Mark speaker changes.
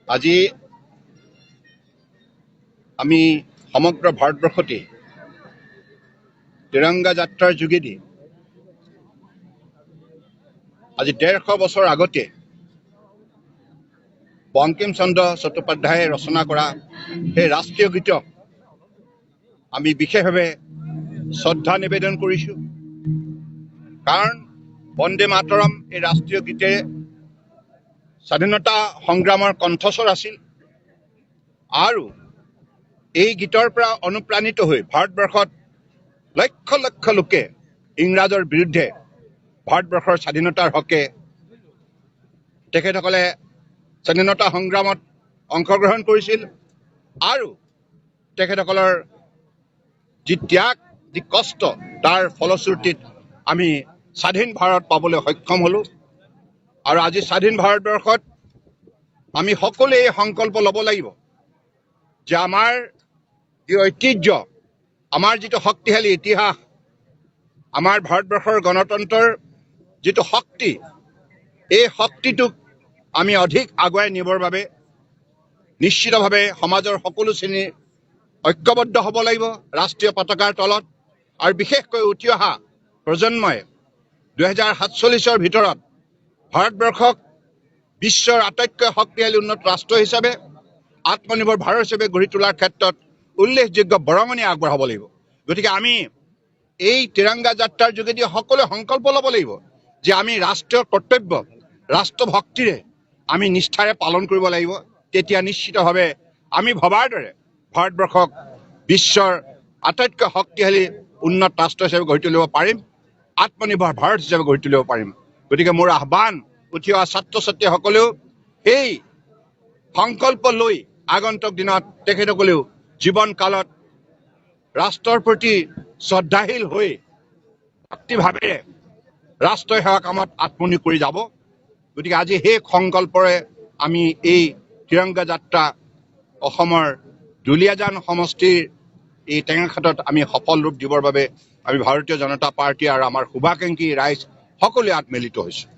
Speaker 1: আজি আমি সমগ্ৰ ভাৰতবৰ্ষতে তিৰংগা যাত্ৰাৰ যোগেদি আজি 150 বছৰ আগতে বঙ্কিম চন্দ্ৰ চট্টোপাধ্যায়ে ৰচনা কৰা সেই ৰাষ্ট্ৰীয় গীতক আমি বিশেষভাৱে শ্ৰদ্ধা নিবেদন কৰিছোঁ। কাৰণ বন্দে মাতৰম এই ৰাষ্ট্ৰীয় গীতেৰে স্বাধীনতা সংগ্ৰামৰ কণ্ঠস্বৰ আছিল আৰু এই গীতৰ পৰা অনুপ্ৰাণিত হৈ ভাৰতবৰ্ষত লক্ষ লক্ষ লোকে ইংৰাজৰ বিৰুদ্ধে ভাৰতবৰ্ষৰ স্বাধীনতাৰ হকে তেখেতসকলে স্বাধীনতা সংগ্ৰামত অংশগ্ৰহণ কৰিছিল আৰু তেখেতসকলৰ যি ত্যাগ যি কষ্ট তাৰ ফলশ্ৰুতিত আমি স্বাধীন ভাৰত পাবলৈ সক্ষম হলো। আৰু আজি স্বাধীন ভাৰতবৰ্ষত আমি সকলোৱে এই সংকল্প ল'ব লাগিব যে আমাৰ যি ঐতিহ্য, আমাৰ যিটো শক্তিশালী ইতিহাস, আমাৰ ভাৰতবৰ্ষৰ গণতন্ত্ৰৰ যিটো শক্তি, এই শক্তিটোক আমি অধিক আগুৱাই নিবৰ বাবে নিশ্চিতভাৱে সমাজৰ সকলো শ্ৰেণী ঐক্যবদ্ধ হ'ব লাগিব ৰাষ্ট্ৰীয় পতাকাৰ তলত। আৰু বিশেষকৈ উঠি অহা প্ৰজন্মই 2047 ভিতৰত ভাৰতবৰ্ষক বিশ্বৰ আটাইতকৈ শক্তিশালী উন্নত ৰাষ্ট্ৰ হিচাপে, আত্মনিৰ্ভৰ ভাৰত হিচাপে গঢ়ি তোলাৰ ক্ষেত্ৰত উল্লেখযোগ্য বৰঙণি আগবঢ়াব লাগিব। গতিকে আমি এই তিৰংগা যাত্ৰাৰ যোগেদি সকলোৱে সংকল্প ল'ব লাগিব যে আমি ৰাষ্ট্ৰীয় কৰ্তব্য ৰাষ্ট্ৰভক্তিৰে আমি নিষ্ঠাৰে পালন কৰিব লাগিব। তেতিয়া নিশ্চিতভাৱে আমি ভবাৰ দৰে ভাৰতবৰ্ষক বিশ্বৰ আটাইতকৈ শক্তিশালী উন্নত ৰাষ্ট্ৰ হিচাপে গঢ়ি তুলিব পাৰিম, আত্মনিৰ্ভৰ ভাৰত হিচাপে গঢ়ি তুলিব পাৰিম। গতিকে মোৰ আহ্বান, উঠি অহা ছাত্ৰ ছাত্ৰীসকলেও এই সংকল্প লৈ আগন্তুক দিনত তেখেতসকলেও জীৱন কালত ৰাষ্ট্ৰৰ প্ৰতি শ্ৰদ্ধাশীল হৈ ভক্তিভাৱেৰে ৰাষ্ট্ৰীয় সেৱা কামত আত্মনিয়োগ কৰি যাব। গতিকে আজি সেই সংকল্পৰে আমি এই তিৰংগা যাত্ৰা অসমৰ দুলীয়াজান সমষ্টিৰ এই টেঙাখাটত আমি সফল ৰূপ দিবৰ বাবে আমি ভাৰতীয় জনতা পাৰ্টী আৰু আমাৰ শুভাকাংক্ষী ৰাইজ সকলোৱে আত্মমিলিত হৈছোঁ।